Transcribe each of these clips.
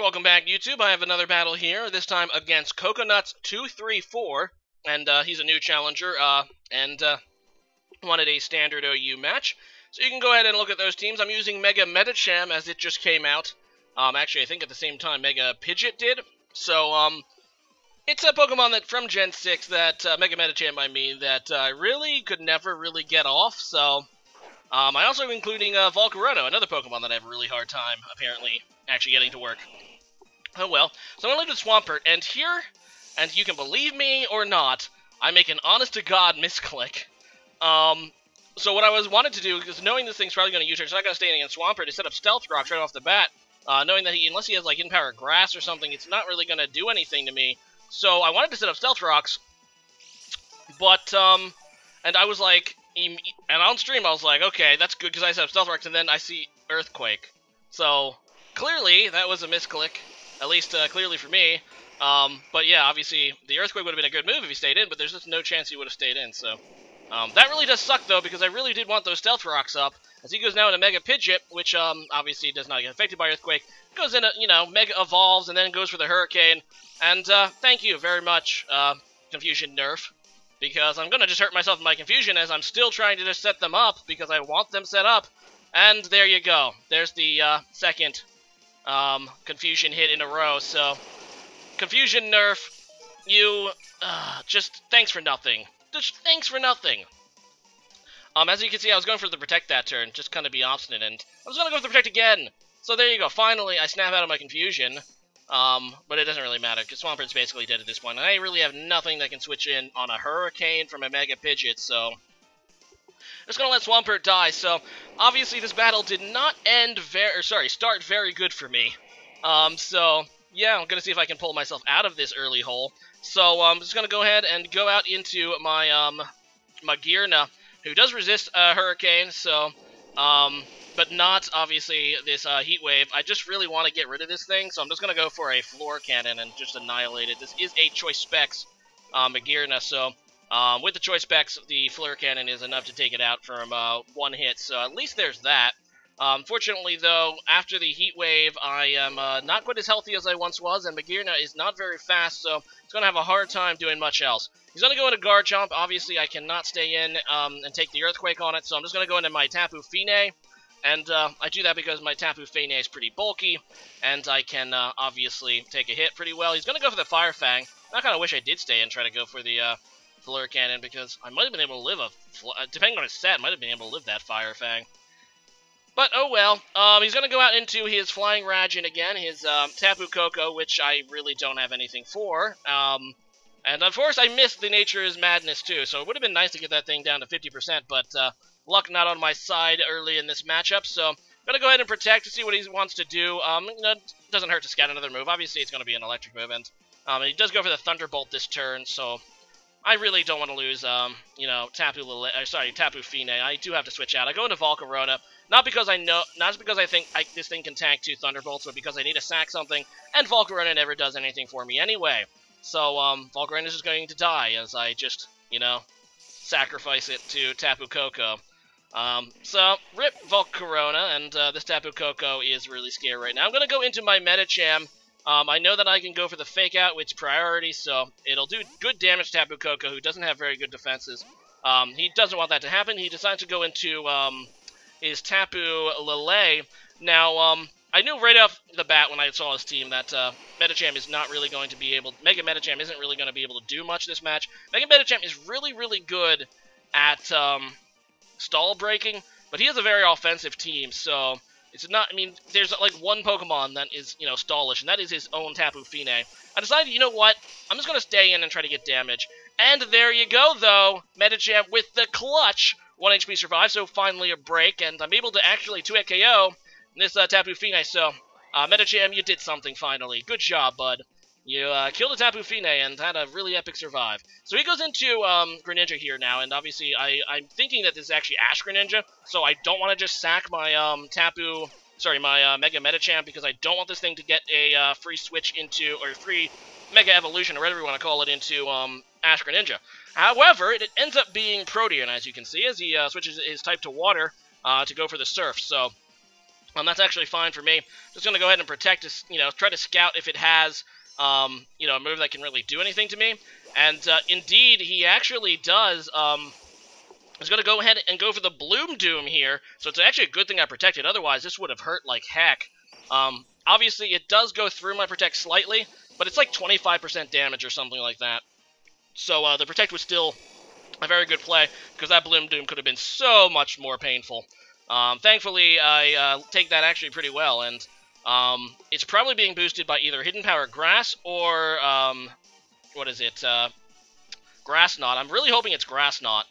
Welcome back, YouTube. I have another battle here, this time against Coconuts234, and he's a new challenger, and wanted a standard OU match. So you can go ahead and look at those teams. I'm using Mega Medicham as it just came out. Actually, I think at the same time Mega Pidgeot did. So, it's a Pokemon that from Gen 6 that, Mega Medicham by me, that I really could never really get off, so... I also am including Volcarona, another Pokemon that I have a really hard time, apparently, actually getting to work. Oh well. So I'm going to leave the Swampert, and here, and you can believe me or not, I make an honest-to-God misclick. So what I wanted to do, because knowing this thing's probably going to U-turn, so I'm not going to stay against Swampert, is set up Stealth Rocks right off the bat, knowing that unless he has, like, Hidden Power Grass or something, it's not really going to do anything to me. So I wanted to set up Stealth Rocks, but, and I was like... And on stream, I was like, okay, that's good because I set up Stealth Rocks, and then I see Earthquake. So, clearly, that was a misclick. At least, clearly for me. But yeah, obviously, the Earthquake would have been a good move if he stayed in, but there's just no chance he would have stayed in, so... that really does suck, though, because I really did want those Stealth Rocks up, as he goes now into Mega Pidgeot, which, obviously does not get affected by Earthquake. Goes into, Mega Evolves, and then goes for the Hurricane. And, thank you very much, Confusion Nerf. Because I'm going to just hurt myself in my confusion as I'm still trying to just set them up because I want them set up. And there you go. There's the second confusion hit in a row. So, Confusion Nerf, you just thanks for nothing. Just thanks for nothing. As you can see, I was going for the Protect that turn, just kind of be obstinate, and I was going to go for the Protect again. So there you go. Finally, I snap out of my confusion. But it doesn't really matter, because Swampert's basically dead at this point, and I really have nothing that can switch in on a Hurricane from a Mega Pidgeot, so... I'm just gonna let Swampert die, so... Obviously, this battle did not start very good for me. So... Yeah, I'm gonna see if I can pull myself out of this early hole. So, I'm just gonna go ahead and go out into my, Magearna, who does resist, Hurricane, so... But not, obviously, this Heat Wave. I just really want to get rid of this thing, so I'm just going to go for a Floor Cannon and just annihilate it. This is a Choice Specs Magearna, so with the Choice Specs, the Floor Cannon is enough to take it out from one hit, so at least there's that. Fortunately, though, after the Heat Wave, I am not quite as healthy as I once was, and Magearna is not very fast, so it's going to have a hard time doing much else. He's going to go into Guard Jump. Obviously, I cannot stay in and take the Earthquake on it, so I'm just going to go into my Tapu Fini. And I do that because my Tapu Fini is pretty bulky, and I can obviously take a hit pretty well. He's going to go for the Fire Fang. I kind of wish I did stay and try to go for the Fleur Cannon, because I might have been able to live depending on his set, I might have been able to live that Fire Fang. But, oh well. He's going to go out into his Flying Ragin again, his Tapu Koko, which I really don't have anything for. And of course, I missed the Nature's Madness, too, so it would have been nice to get that thing down to 50%, but... luck not on my side early in this matchup, so I'm going to go ahead and Protect to see what he wants to do. It doesn't hurt to scout another move. Obviously, it's going to be an electric move, and he does go for the Thunderbolt this turn, so I really don't want to lose, Tapu Fini. I do have to switch out. I go into Volcarona, not because I think this thing can tank 2 Thunderbolts, but because I need to sack something, and Volcarona never does anything for me anyway. So, Volcarona is just going to die as I just, sacrifice it to Tapu Koko. So, rip Volcarona, and this Tapu Koko is really scary right now. I'm going to go into my Medicham. I know that I can go for the Fake Out, which is priority, so it'll do good damage to Tapu Koko, who doesn't have very good defenses. He doesn't want that to happen. He decides to go into his Tapu Lele. Now, I knew right off the bat when I saw his team that Medicham is not really going to be able... Mega Medicham isn't really going to be able to do much this match. Mega Medicham is really, really good at stall breaking, but he has a very offensive team, so it's not... I mean, there's like one Pokemon that is, stallish, and that is his own Tapu Fini. I decided, you know what? I'm just going to stay in and try to get damage. And there you go, though. Medicham with the clutch. 1 HP survive, so finally a break, and I'm able to actually 2-hit KO this Tapu Fini, so Medicham, you did something finally. Good job, bud. You killed a Tapu Fini and had a really epic survive. So he goes into Greninja here now, and obviously I'm thinking that this is actually Ash Greninja, so I don't want to just sack my Mega Medicham, because I don't want this thing to get a free switch into, or free Mega Evolution, or whatever you want to call it, into Ash Greninja. However, it ends up being Protean, as you can see, as he switches his type to Water to go for the Surf, so... That's actually fine for me. Just going to go ahead and protect, try to scout if it has, a move that can really do anything to me. And indeed, he actually does. He's going to go ahead and go for the Bloom Doom here. So it's actually a good thing I protected. Otherwise, this would have hurt like heck. Obviously, it does go through my protect slightly, but it's like 25% damage or something like that. So the protect was still a very good play, because that Bloom Doom could have been so much more painful. Thankfully, I take that actually pretty well, and it's probably being boosted by either Hidden Power Grass or, Grass Knot. I'm really hoping it's Grass Knot,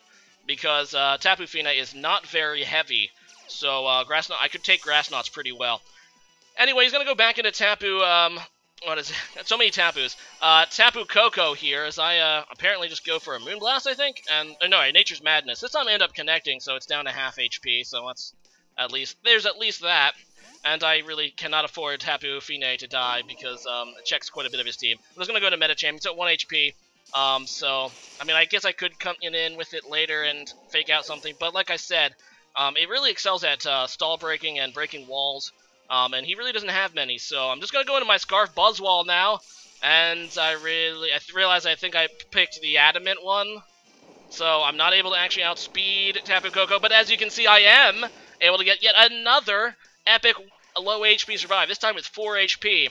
because Tapu Fini is not very heavy, so Grass Knot, I could take Grass Knots pretty well. Anyway, he's going to go back into Tapu, so many Tapus. Tapu Koko here, as I apparently just go for a Moonblast, I think, and, no, Nature's Madness. This time I end up connecting, so it's down to half HP, so that's there's at least that. And I really cannot afford Tapu Fini to die, because it checks quite a bit of his team. I'm just going to go to Meta Champ, he's at 1 HP, so, I mean, I guess I could come in with it later and fake out something, but like I said, it really excels at stall breaking and breaking walls. And he really doesn't have many, so I'm just going to go into my Scarf Buzzwole now, and I realize I think I picked the Adamant one, so I'm not able to actually outspeed Tapu Koko, but as you can see, I am able to get yet another epic low HP survive, this time with 4 HP.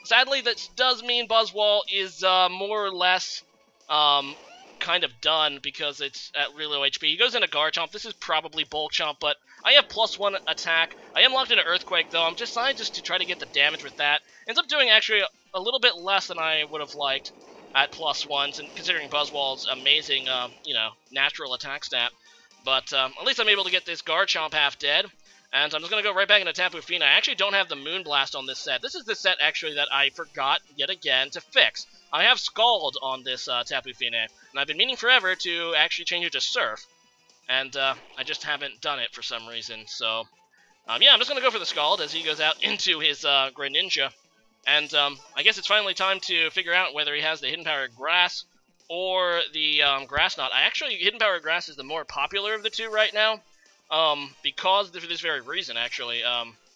Sadly, that does mean Buzzwole is more or less kind of done, because it's at really low HP. He goes into Garchomp. This is probably Bulk Chomp, but I have +1 attack. I am locked into Earthquake, though. I'm just deciding just to try to get the damage with that. Ends up doing actually a little bit less than I would have liked at +1s, and considering Buzzwole's amazing, natural attack stat. But at least I'm able to get this Garchomp half dead. And I'm just going to go right back into Tapu Fini. I actually don't have the Moonblast on this set. This is the set, actually, that I forgot, yet again, to fix. I have Scald on this Tapu Fini, and I've been meaning forever to actually change it to Surf. And I just haven't done it for some reason, so... yeah, I'm just going to go for the Scald as he goes out into his Greninja. And I guess it's finally time to figure out whether he has the Hidden Power Grass or the Grass Knot. Hidden Power Grass is the more popular of the two right now. Because for this very reason, actually,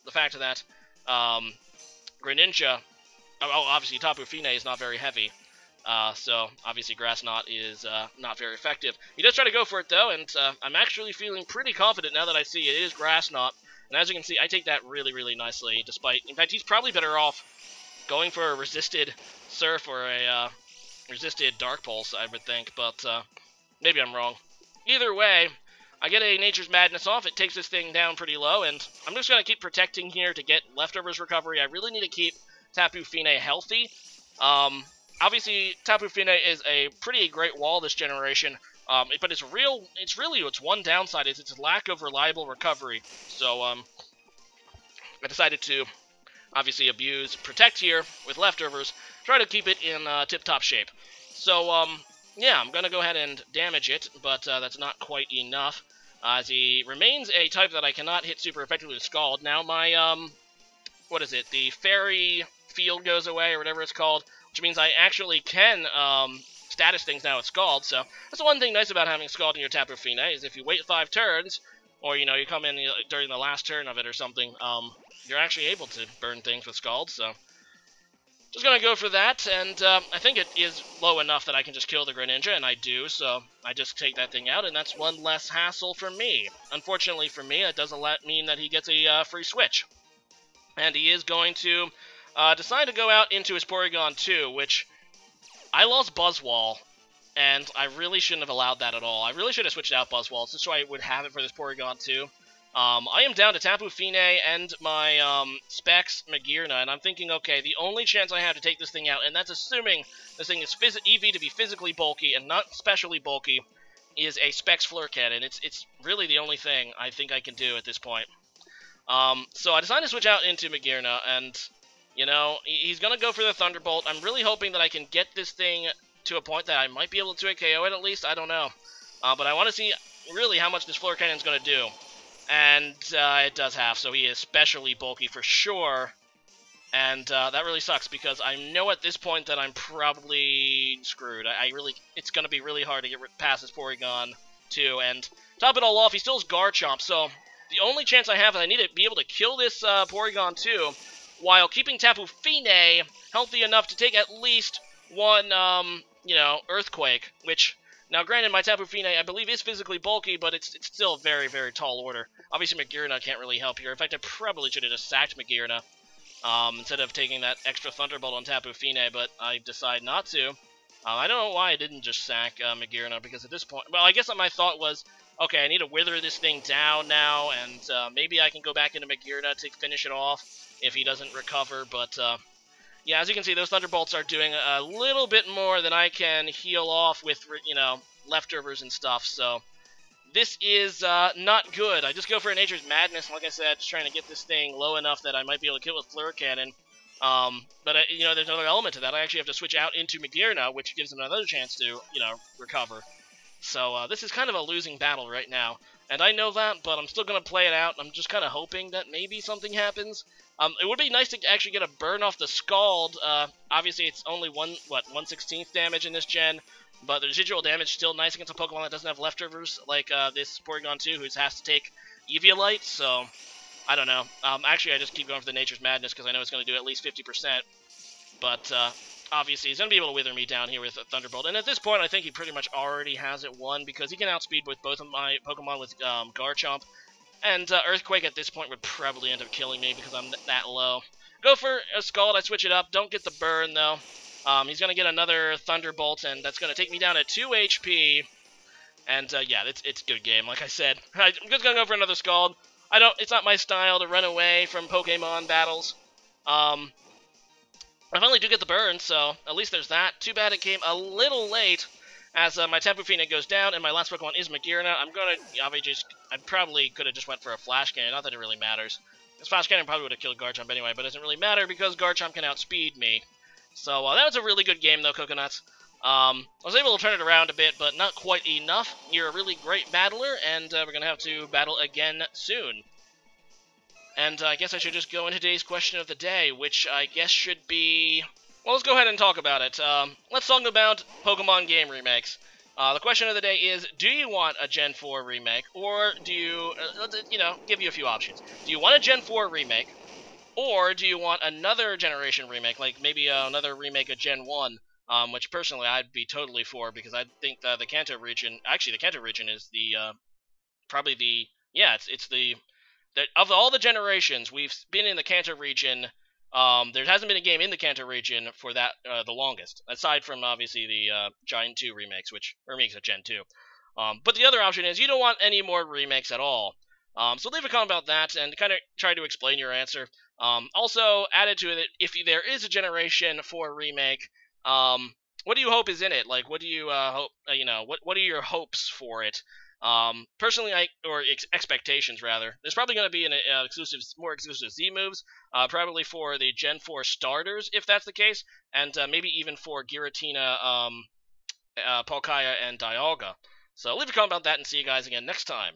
the fact that Greninja, obviously Tapu Fini is not very heavy, so obviously Grass Knot is not very effective. He does try to go for it though, and I'm actually feeling pretty confident now that I see it is Grass Knot, and as you can see, I take that really, really nicely, in fact, he's probably better off going for a resisted Surf or a resisted Dark Pulse, I would think, but maybe I'm wrong. Either way, I get a Nature's Madness off, it takes this thing down pretty low, and I'm just going to keep protecting here to get Leftovers recovery. I really need to keep Tapu Fini healthy. Obviously, Tapu Fini is a pretty great wall this generation, but its one downside is its lack of reliable recovery. So, I decided to, obviously, abuse Protect here with Leftovers, try to keep it in tip-top shape. So, yeah, I'm going to go ahead and damage it, but that's not quite enough, as he remains a type that I cannot hit super effectively with Scald. Now my, the Fairy Field goes away, or whatever it's called, which means I actually can status things now with Scald, so that's the one thing nice about having Scald in your Tapu Fini, is if you wait 5 turns, or, you come in during the last turn of it or something, you're actually able to burn things with Scald, so... Just gonna go for that, and I think it is low enough that I can just kill the Greninja, and I do, so I just take that thing out, and that's one less hassle for me. Unfortunately for me, it doesn't mean that he gets a free switch. And he is going to decide to go out into his Porygon 2, which I lost Buzzwole, and I really shouldn't have allowed that at all. I really should have switched out Buzzwole, just so I would have it for this Porygon 2. I am down to Tapu Fini and my Specs Magearna, and I'm thinking, okay, the only chance I have to take this thing out, and that's assuming this thing is EV to be physically bulky and not specially bulky, is a Specs Flare Cannon. It's really the only thing I think I can do at this point. So I decided to switch out into Magearna, and, he's going to go for the Thunderbolt. I'm really hoping that I can get this thing to a point that I might be able to KO it at least. I don't know. But I want to see really how much this Flare Cannon is going to do. And it does half, so he is specially bulky for sure. And that really sucks, because I know at this point that I'm probably screwed. It's going to be really hard to get past this Porygon 2. And top it all off, he still has Garchomp, so the only chance I have is I need to be able to kill this Porygon 2 while keeping Tapu Fini healthy enough to take at least one, you know, Earthquake, which, now granted, my Tapu Fini, I believe, is physically bulky, but it's still a very, very tall order. Obviously, Magearna can't really help here. In fact, I probably should have just sacked Magearna, instead of taking that extra Thunderbolt on Tapu Fini, but I decide not to. I don't know why I didn't just sack Magearna, because at this point, well, I guess my thought was, okay, I need to wither this thing down now, and maybe I can go back into Magearna to finish it off if he doesn't recover, but yeah, as you can see, those Thunderbolts are doing a little bit more than I can heal off with, you know, leftovers and stuff, so this is not good. I just go for a Nature's Madness, like I said, just trying to get this thing low enough that I might be able to kill with Fleur Cannon. But, you know, there's another element to that. I actually have to switch out into Magearna, which gives him another chance to, you know, recover. So this is kind of a losing battle right now. And I know that, but I'm still going to play it out. I'm just kind of hoping that maybe something happens. It would be nice to actually get a burn off the Scald. Obviously, it's only 1/16th damage in this gen, but the residual damage is still nice against a Pokemon that doesn't have leftovers, like this Porygon 2, who has to take Eviolite, so I don't know. Actually, I just keep going for the Nature's Madness because I know it's going to do at least 50%, but obviously he's going to be able to wither me down here with a Thunderbolt, and at this point I think he pretty much already has it won because he can outspeed with both of my Pokemon with Garchomp, and Earthquake at this point would probably end up killing me because I'm that low. Go for a Scald, I switch it up, don't get the burn though. He's going to get another Thunderbolt, and that's going to take me down to 2 HP. And, yeah, it's a good game, like I said. I'm just going to go for another Scald. It's not my style to run away from Pokemon battles. I finally do get the burn, so at least there's that. Too bad it came a little late, as my Tapu Fini goes down, and my last Pokemon is Magearna. I probably could have just went for a Flash Cannon, not that it really matters. This Flash Cannon probably would have killed Garchomp anyway, but it doesn't really matter because Garchomp can outspeed me. So that was a really good game, though, Coconuts. I was able to turn it around a bit, but not quite enough. You're a really great battler, and we're going to have to battle again soon. And I guess I should just go into today's question of the day, which I guess should be... Well, let's go ahead and talk about it. Let's talk about Pokemon game remakes. The question of the day is, do you want a Gen 4 remake, or do you, you know, give you a few options. Do you want a Gen 4 remake? Or do you want another generation remake, like maybe another remake of Gen 1, which personally I'd be totally for, because I think the Kanto region, actually the Kanto region is the, probably the, yeah, it's the, of all the generations we've been in the Kanto region, there hasn't been a game in the Kanto region for that, the longest, aside from obviously the Gen 2 remakes, which remakes of Gen 2. But the other option is you don't want any more remakes at all. So leave a comment about that and kind of try to explain your answer. Also, added to it, if there is a Generation 4 remake, what do you hope is in it? Like, what do you hope, you know, what are your hopes for it? Personally, expectations, rather. There's probably going to be an more exclusive Z moves, probably for the Gen 4 starters, if that's the case, and maybe even for Giratina, Palkia, and Dialga. So leave a comment about that, and see you guys again next time.